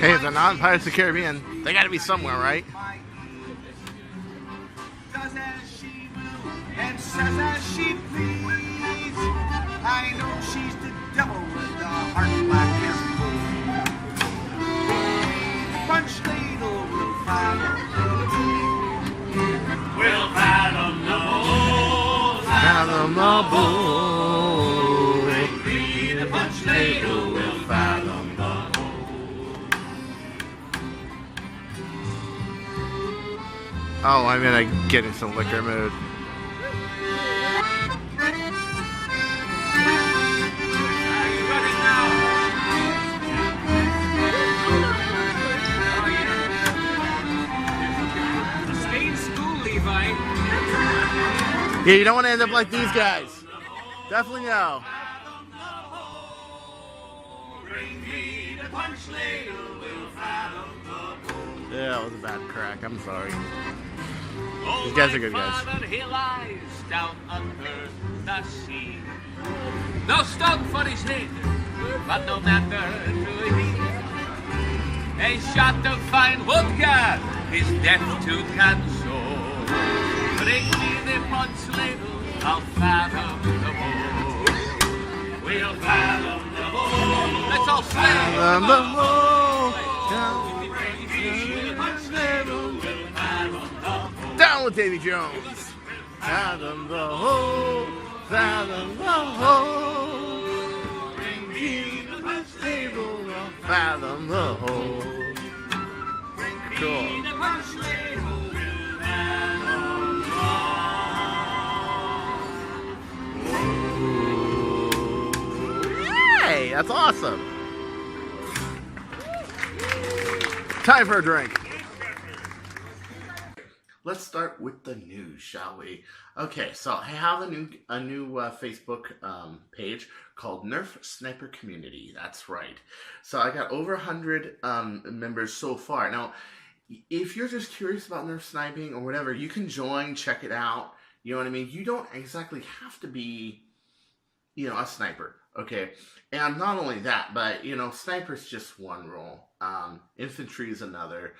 Hey, if they're not in Pirates of the Caribbean, they gotta be somewhere, right? Does as she will and says as she please. I know she's the devil with the heart black as blue. Punch ladle will fathom the bull. Fathom the bull. The punch ladle will fathom the bull. Oh, I'm gonna get in some liquor mood. Stay in school, Levi. Yeah, you don't want to end up like these guys. Definitely no. Bring me the punch ladle, will fathom the bull. Yeah, that was a bad crack. I'm sorry. These guys are good guys. Father, he lies down under the sea. No stone for his head, but no matter to him. A shot of fine vodka is death to cancel. Bring me the punch ladle, I'll fathom the bull. We'll fathom the bull. Let's all sing. Fathom the bull. Bring me the punch ladle, we'll fathom the bull. Down with Davy Jones. Fathom the hole. Fathom the hole. Bring me the punch ladle, Fathom the hole. Cool. the punch ladle, we'll fathom Hey, that's awesome. Time for a drink. Let's start with the news, shall we? Okay, so I have a new Facebook page called Nerf Sniper Community. That's right. So I got over 100 members so far. Now, if you're just curious about Nerf sniping or whatever, you can join, check it out. You know what I mean? You don't exactly have to be, a sniper. Okay, and not only that, but sniper's just one role. Infantry is another.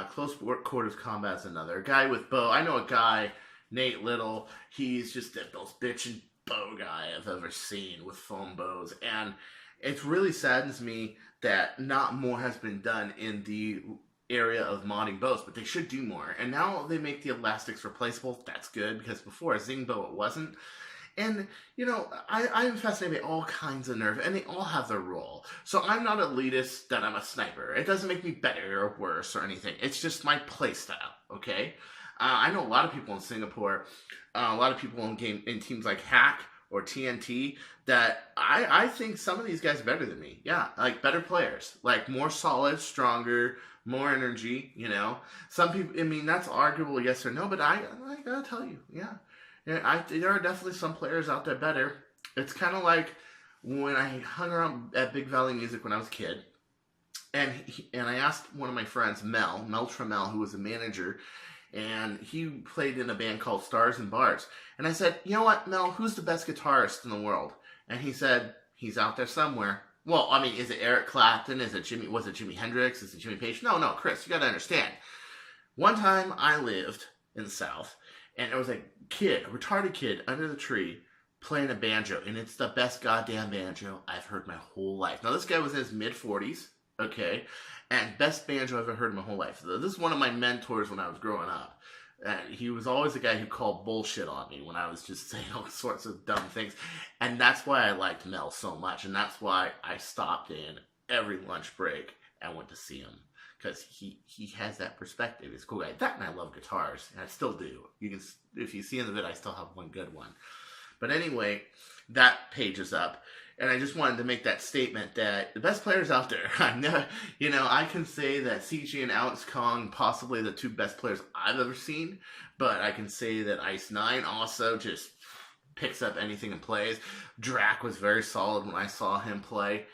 Close quarters combat is another. A guy with bow. I know a guy, Nate Little. He's just the most bitchin' bow guy I've ever seen with foam bows, and it really saddens me that not more has been done in the area of modding bows, but they should do more. And now they make the elastics replaceable. That's good, because before a Zing bow it wasn't. And, I'm fascinated by all kinds of Nerf, and they all have their role. So I'm not elitist that I'm a sniper. It doesn't make me better or worse or anything. It's just my play style, okay? I know a lot of people in Singapore, a lot of people in teams like Hack or TNT, that I think some of these guys are better than me. Yeah, like better players. Like more solid, stronger, more energy, Some people, that's arguable, yes or no, but I gotta tell you, yeah. Yeah, there are definitely some players out there better. It's kind of like when I hung around at Big Valley Music when I was a kid, and I asked one of my friends, Mel Trammell, who was a manager, and he played in a band called Stars and Bars. And I said, you know what, Mel, who's the best guitarist in the world? And he said, he's out there somewhere. Well, is it Eric Clapton? Was it Jimi Hendrix? Is it Jimmy Page? No, Chris, you gotta understand. One time I lived in the South, and there was a retarded kid under the tree playing a banjo, and it's the best goddamn banjo I've heard my whole life. Now, this guy was in his mid-40s, okay, and best banjo I've ever heard in my whole life. So this is one of my mentors when I was growing up. He was always the guy who called bullshit on me when I was just saying all sorts of dumb things, and that's why I liked Mel so much, and that's why I stopped in every lunch break and went to see him. Because he has that perspective. He's a cool guy. That, and I love guitars, and I still do. If you see in the vid, I still have one good one. But anyway, that page is up, and I just wanted to make that statement that the best players out there. I can say that CG and Alex Kong, possibly the two best players I've ever seen, but I can say that Ice 9 also just picks up anything and plays. Drac was very solid when I saw him play.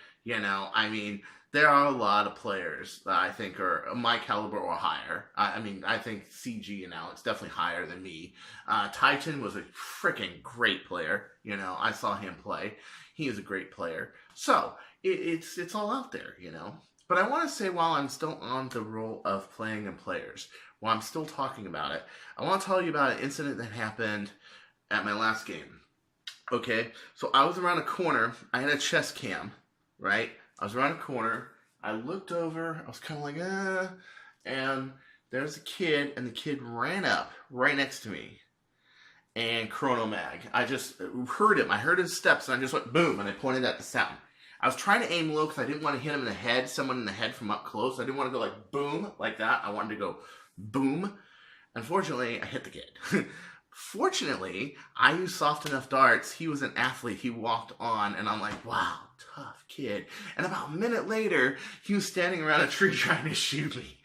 There are a lot of players that I think are my caliber or higher. I think CG and Alex definitely higher than me. Titan was a freaking great player. I saw him play. He is a great player. So it's all out there. But I want to say, while I'm still on the role of playing and players, while I'm still talking about it, I want to tell you about an incident that happened at my last game. Okay, so I was around a corner. I had a chest cam, right? I was around a corner. I looked over. I was kind of like, and there's a kid, and the kid ran up right next to me. And Chrono Mag. I just heard him. I heard his steps, and I just went boom, and I pointed at the sound. I was trying to aim low because I didn't want to hit him in the head, someone in the head from up close. I didn't want to go like boom, like that. I wanted to go boom. Unfortunately, I hit the kid. Fortunately, I used soft enough darts. He was an athlete. He walked on, and I'm like, wow, tough kid. And about a minute later, he was standing around a tree trying to shoot me.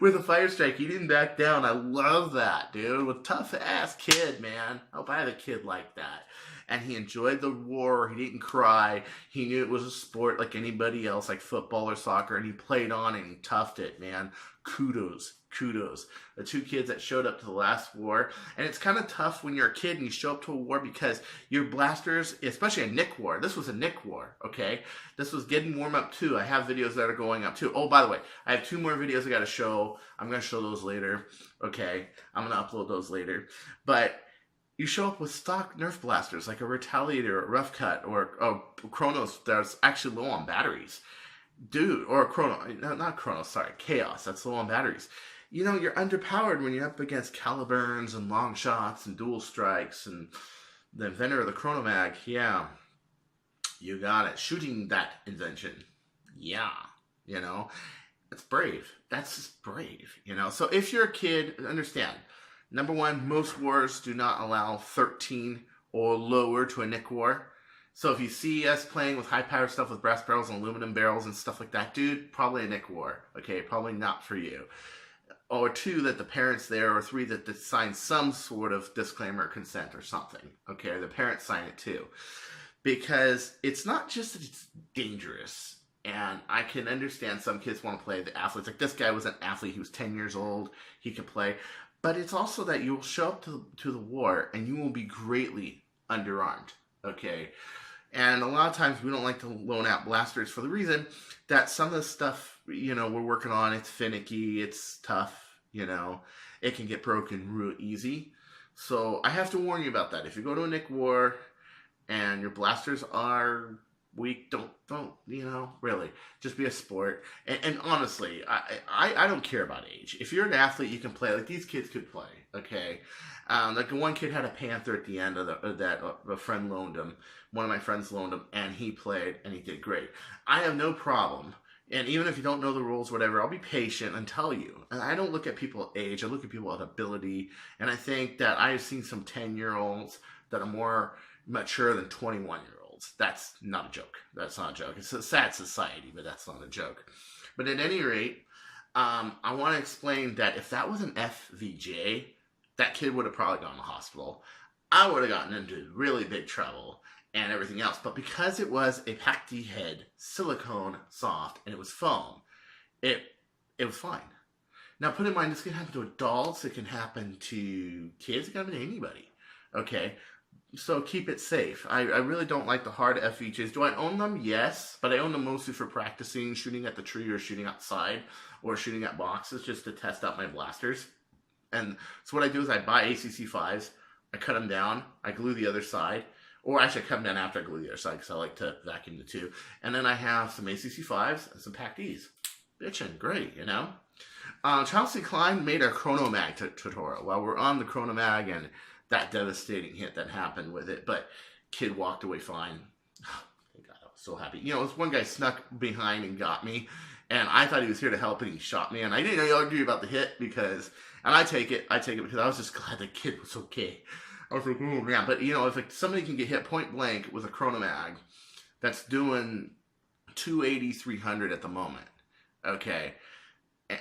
With a fire strike. He didn't back down. I love that, dude. With tough ass kid, man. I hope I had a kid like that. And he enjoyed the war. He didn't cry. He knew it was a sport like anybody else, like football or soccer, and he played on and he toughed it, man. Kudos. The two kids that showed up to the last war. And it's kind of tough when you're a kid and you show up to a war because your blasters, especially a Nick war. This was a Nick war, okay? This was getting warm up too. I have videos that are going up too. Oh, by the way, I have 2 more videos I got to show. I'm going to show those later, okay? I'm going to upload those later. But you show up with stock Nerf blasters like a Retaliator, a Rough Cut, or Chronos that's actually low on batteries. Dude, or not Chronos, sorry, Chaos, that's low on batteries. You know, you're underpowered when you're up against Caliburns and long shots and dual strikes and the inventor of the Chrono Mag. Yeah, you got it. Shooting that invention. Yeah, you know, it's brave. That's just brave, you know. So if you're a kid, understand, number one, most wars do not allow 13 or lower to a Nick war. So if you see us playing with high-powered stuff with brass barrels and aluminum barrels and stuff like that, dude, probably a Nick war, okay? Probably not for you. Or 2, that the parents there, or 3, that they sign some sort of disclaimer or consent or something, okay? Or the parents sign it too. Because it's not just that it's dangerous, and I can understand some kids want to play the athletes. Like this guy was an athlete, he was 10 years old, he could play. But it's also that you'll show up to the war, and you will be greatly underarmed, okay? And a lot of times we don't like to loan out blasters for the reason that some of the stuff, you know, we're working on, it's finicky, it's tough, you know, it can get broken real easy. So I have to warn you about that. If you go to a Nick war and your blasters are weak, don't, you know, really, just be a sport. And honestly, I don't care about age. If you're an athlete, you can play. Like these kids could play, okay? Like the one kid had a Panther at the end of that a friend loaned him. One of my friends loaned him, and he played, and he did great. I have no problem. And even if you don't know the rules, whatever, I'll be patient and tell you. And I don't look at people at age. I look at people at ability. And I think that I have seen some 10-year-olds that are more mature than 21-year-olds. That's not a joke. That's not a joke. It's a sad society, but that's not a joke. But at any rate, I want to explain that if that was an FVJ, that kid would have probably gone to the hospital. I would have gotten into really big trouble and everything else. But because it was a PAC-D head, silicone, soft, and it was foam, it was fine. Now, put in mind, this can happen to adults. It can happen to kids. It can happen to anybody. Okay? So keep it safe. I really don't like the hard FVJs. Do I own them? Yes. But I own them mostly for practicing, shooting at the tree or shooting outside or shooting at boxes just to test out my blasters. And so what I do is I buy ACC 5s. I cut them down. I glue the other side. Or actually, I cut them down after I glue the other side because I like to vacuum the two. And then I have some ACC 5s and some PAC-Ds. Bitchin', great, you know? Chelsea Klein made a Chrono Mag tutorial. Well, we're on the Chrono Mag and that devastating hit that happened with it. But kid walked away fine. Thank God, I was so happy. You know, this one guy snuck behind and got me. And I thought he was here to help and he shot me. And I didn't argue about the hit because... And I take it because I was just glad the kid was okay. I was like, oh man. But you know, if like, somebody can get hit point blank with a Chrono Mag that's doing 280, 300 at the moment, okay,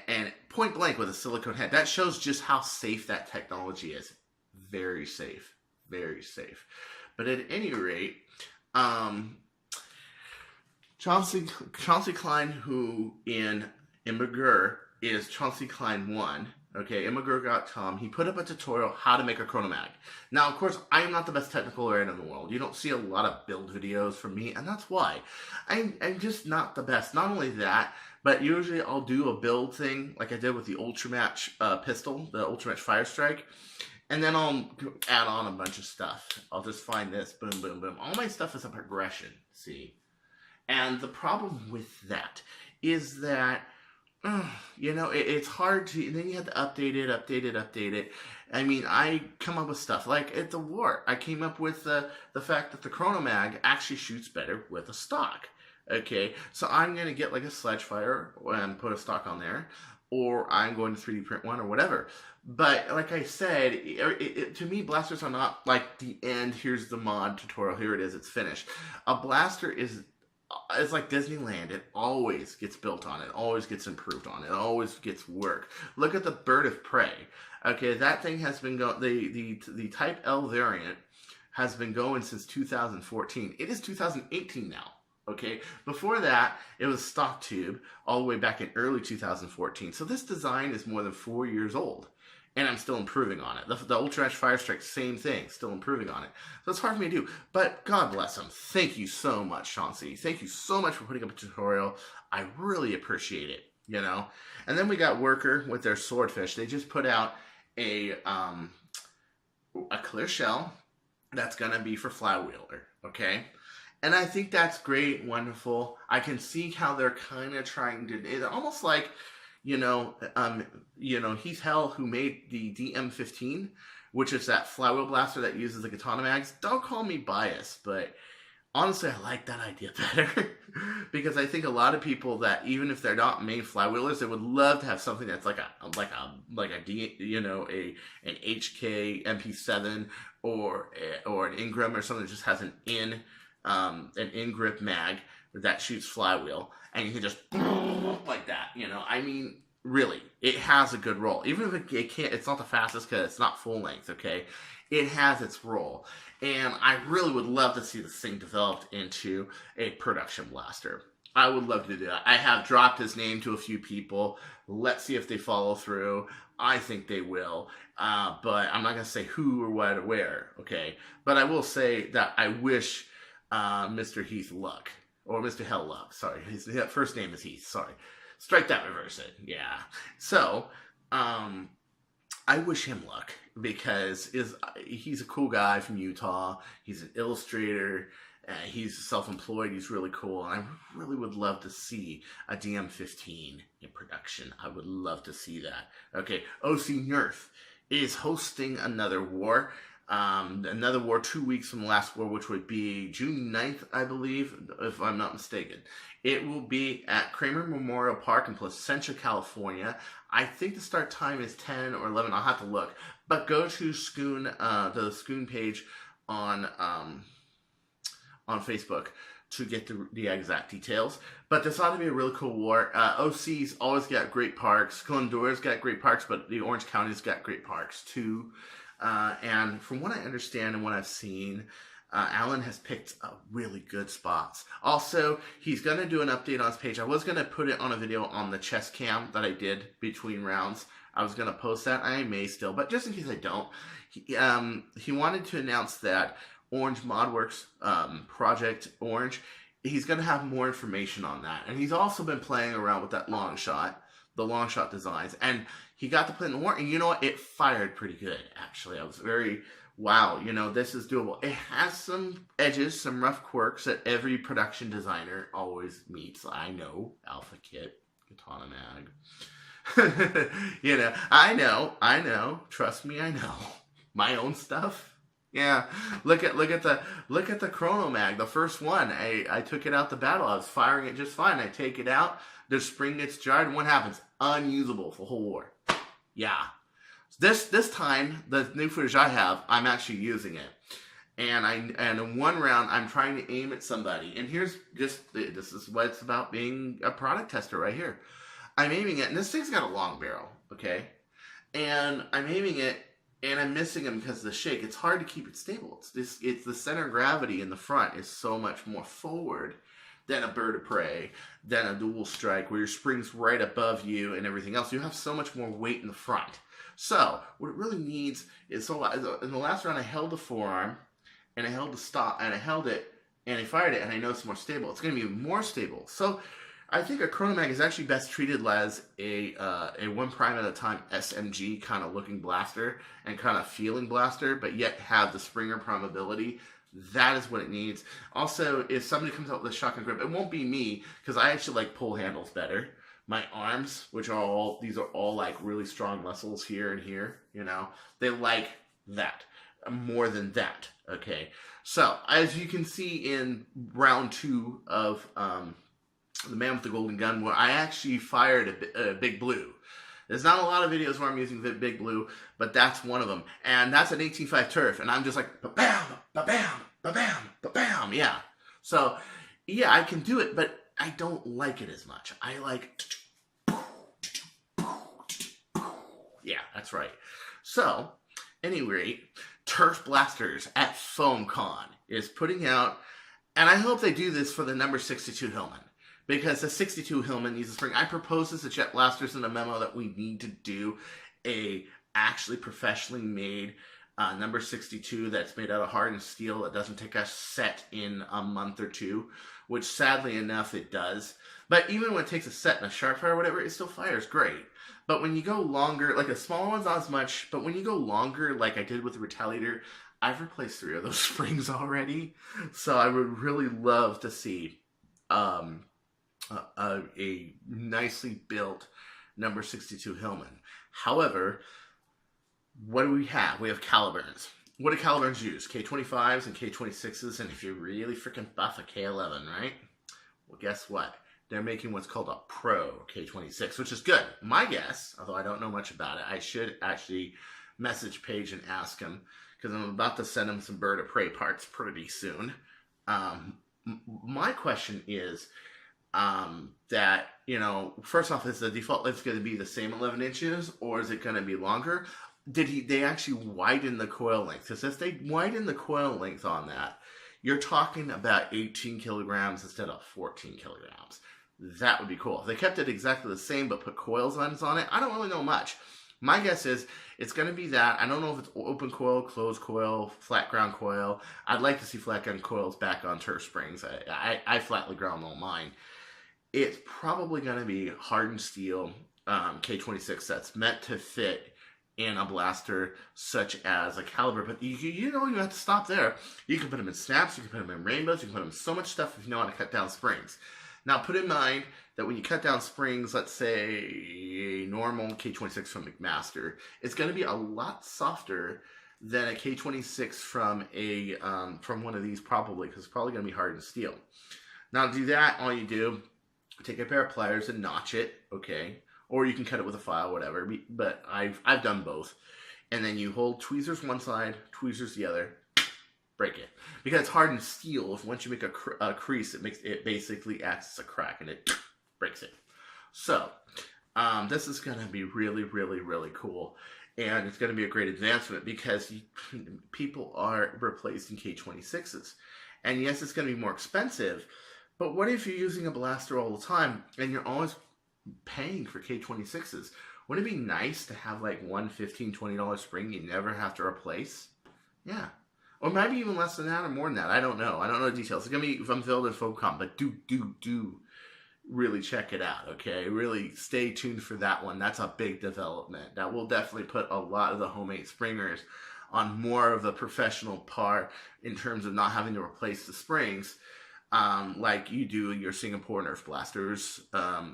and point blank with a silicone head, that shows just how safe that technology is. Very safe. Very safe. But at any rate, Chauncey Klein, who in McGurr is Chauncey Klein 1, okay, immigrant.com. He put up a tutorial how to make a chronomag. Now, of course, I am not the best technical writer in the world. You don't see a lot of build videos from me, and that's why. I'm just not the best. Not only that, but usually I'll do a build thing like I did with the Ultramatch pistol, the Ultramatch Fire Strike, and then I'll add on a bunch of stuff. I'll just find this, boom, boom, boom. All my stuff is a progression, see? And the problem with that is that it's hard to, and then you have to update it. I mean, I come up with stuff like at the war. I came up with the fact that the chronomag actually shoots better with a stock. Okay, so I'm going to get like a Sledgefire and put a stock on there, or I'm going to 3D print one or whatever. But like I said, to me, blasters are not like the end. Here's the mod tutorial. Here it is. It's finished. A blaster is. It's like Disneyland. It always gets built on it. Always gets improved on it. Always gets work. Look at the Bird of Prey. Okay, that thing has been going. The Type L variant has been going since 2014. It is 2018 now. Okay, before that it was stock tube all the way back in early 2014. So this design is more than 4 years old. And I'm still improving on it. The Ultramatch Fire Strike, same thing, still improving on it. So it's hard for me to do. But God bless him. Thank you so much, Chauncey. Thank you so much for putting up a tutorial. I really appreciate it, And then we got Worker with their Swordfish. They just put out a clear shell that's going to be for Flywheeler, okay? And I think that's great, wonderful. I can see how they're kind of trying to... It's almost like... Heath Hell, who made the DM15, which is that flywheel blaster that uses the katana mags. Don't call me biased, but honestly, I like that idea better because I think a lot of people that even if they're not main flywheelers, they would love to have something that's like a D, an HK MP7 or an Ingram or something that just has an in grip mag that shoots flywheel. And you can just like that, I mean, really, it has a good roll. Even if it can't, it's not the fastest because it's not full length, okay? It has its roll. And I really would love to see this thing developed into a production blaster. I would love to do that. I have dropped his name to a few people. Let's see if they follow through. I think they will. But I'm not going to say who or what or where, okay? But I will say that I wish Mr. Heath luck. Or Mr. Hell luck, sorry. His first name is Heath, sorry. Strike that, reverse it, yeah. So, I wish him luck because he's a cool guy from Utah. He's an illustrator. He's self-employed. He's really cool. And I really would love to see a DM15 in production. I would love to see that. Okay, OC Nerf is hosting another war. Another war 2 weeks from the last war, which would be June 9th, I believe, if I'm not mistaken. It will be at Kramer Memorial Park in Placentia, California. I think the start time is 10 or 11. I'll have to look. But go to Scoon, the Scoon page on Facebook to get the exact details. But this ought to be a really cool war. OC's always got great parks. Glendura's got great parks, but the Orange County's got great parks too. And from what I understand and what I've seen, Alan has picked really good spots. Also, he's going to do an update on his page. I was going to put it on a video on the chest cam that I did between rounds. I was going to post that. I may still, but just in case I don't, he wanted to announce that Orange ModWorks Project Orange, he's going to have more information on that. And he's also been playing around with that long shot, the long shot designs. And he got to play in the war, and you know what? It fired pretty good, actually. I was very, wow, this is doable. It has some edges, some rough quirks that every production designer always meets. I know, Alpha Kit, Katana Mag. I know. Trust me, I know. My own stuff. Yeah, look at the Chrono Mag, the first one. I took it out the battle. I was firing it just fine. I take it out, the spring gets jarred, and what happens? Unusable for the whole war. Yeah. This time, the new footage I have, I'm actually using it. And in one round, I'm trying to aim at somebody. And here's this is what it's about being a product tester right here. I'm aiming it, and this thing's got a long barrel, okay? And I'm aiming it, and I'm missing him because of the shake. It's hard to keep it stable. It's the center of gravity in the front is so much more forward then a bird of prey, then a dual strike where your spring's right above you and everything else. You have so much more weight in the front. So what it really needs is, so in the last round I held the forearm and I held the stop and I held it and I fired it and I know it's more stable. It's going to be more stable. So I think a Chronomag is actually best treated as a 1 prime at a time SMG kind of looking blaster and kind of feeling blaster, but yet have the Springer primability. That is what it needs. Also, if somebody comes out with a shotgun grip, it won't be me, because I actually like pull handles better. My arms, which are all, these are all like really strong muscles here and here, you know, they like that more than that, okay? So, as you can see in round 2 of The Man with the Golden Gun, where I actually fired a Big Blue. There's not a lot of videos where I'm using the Big Blue, but that's one of them. And that's an 18.5 turf, and I'm just like, ba-bam, ba-bam, ba-bam, ba-bam, yeah. So, yeah, I can do it, but I don't like it as much. I like, yeah, that's right. So, anyway, Turf Blasters at FoamCon is putting out, and I hope they do this for the number 62 Hillman, because the 62 Hillman needs a spring. I proposed this to Jet Blasters in a memo that we need to do a actually professionally made number 62 that's made out of hardened steel that doesn't take us set in a month or two, which sadly enough it does. But even when it takes a set and a sharp fire or whatever, it still fires great. But when you go longer, like the smaller ones not as much, but when you go longer, like I did with the Retaliator, I've replaced 3 of those springs already. So I would really love to see a nicely built number 62 Hillman. However, what do we have? We have Caliburns. What do Caliburns use? K25s and K26s, and if you're really freaking buff, a K11, right? Well, guess what? They're making what's called a Pro K26, which is good. My guess, although I don't know much about it, I should actually message Paige and ask him, because I'm about to send him some Bird of Prey parts pretty soon. My question is, that, you know, first off, is the default length going to be the same 11 inches, or is it going to be longer? They actually widen the coil length? Because if they widen the coil length on that, you're talking about 18 kilograms instead of 14 kilograms. That would be cool. If they kept it exactly the same but put coils on it, I don't really know much. My guess is it's going to be that. I don't know if it's open coil, closed coil, flat ground coil. I'd like to see flat ground coils back on turf springs. I flatly ground all mine. It's probably going to be hardened steel K26 that's meant to fit in a blaster such as a caliber. But you don't even have to stop there. You can put them in snaps, you can put them in rainbows, you can put them in so much stuff if you know how to cut down springs. Now put in mind that when you cut down springs, let's say a normal K26 from McMaster, it's going to be a lot softer than a K26 from from one of these, probably, because it's probably going to be hardened steel. Now to do that, all you do, take a pair of pliers and notch it, okay? Or you can cut it with a file, whatever. But I've done both. And then you hold tweezers one side, tweezers the other, break it. Because it's hardened steel, if once you make a crease, it basically acts as a crack and it breaks it. So, this is going to be really, really, really cool. And it's going to be a great advancement because people are replacing K26s. And yes, it's going to be more expensive. But what if you're using a blaster all the time and you're always paying for K26s? Wouldn't it be nice to have like one $15, $20 spring you never have to replace? Yeah. Or maybe even less than that or more than that. I don't know. I don't know the details. It's going to be unveiled at FoamCon, but do really check it out, okay? Really stay tuned for that one. That's a big development. That will definitely put a lot of the homemade springers on more of a professional par in terms of not having to replace the springs. Like you do your Singapore Nerf blasters,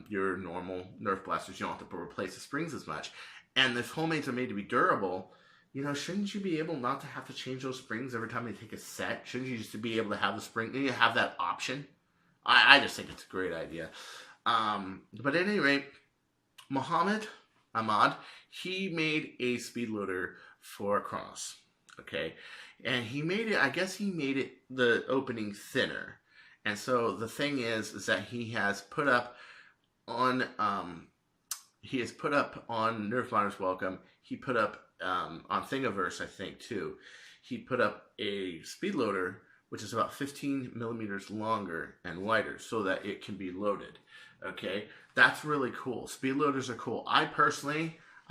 your normal Nerf blasters, you don't have to replace the springs as much. And if homemades are made to be durable, you know, shouldn't you be able not to have to change those springs every time they take a set? Shouldn't you just be able to have the spring, and you have that option? I just think it's a great idea. But at any rate, Ahmad, he made a speed loader for Kronos, okay? And he made it, I guess he made it, the opening thinner. And so the thing is that he has put up on Nerf Modder's Welcome. He put up on Thingiverse, I think too. He put up a speed loader which is about 15 millimeters longer and wider so that it can be loaded. Okay, that's really cool. Speed loaders are cool. I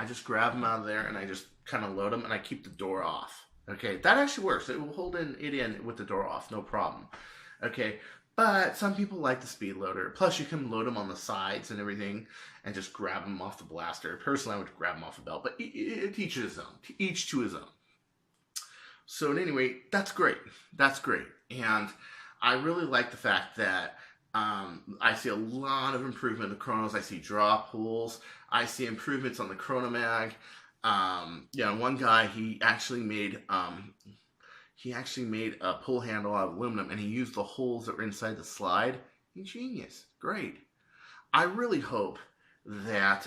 just grab them out of there and I just kind of load them and I keep the door off. Okay, that actually works. It will hold it in with the door off, no problem. Okay, but some people like the speed loader. Plus, you can load them on the sides and everything and just grab them off the blaster. Personally, I would grab them off the belt, but each to his own. Each to his own. So, anyway, that's great. That's great. And I really like the fact that I see a lot of improvement in the Chronos. I see draw pulls. I see improvements on the Chronomag. One guy, he actually made a pull handle out of aluminum, and he used the holes that were inside the slide. Ingenious. Great. I really hope that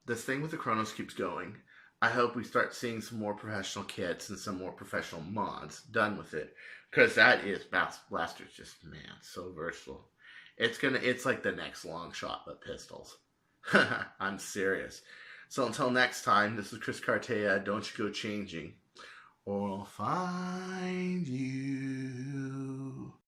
this thing with the Chronos keeps going. I hope we start seeing some more professional kits and some more professional mods done with it. Because that is Blaster's just, man, so versatile. It's like the next long shot but pistols. I'm serious. So until next time, this is Chris Cartea. Don't you go changing, or I'll find you.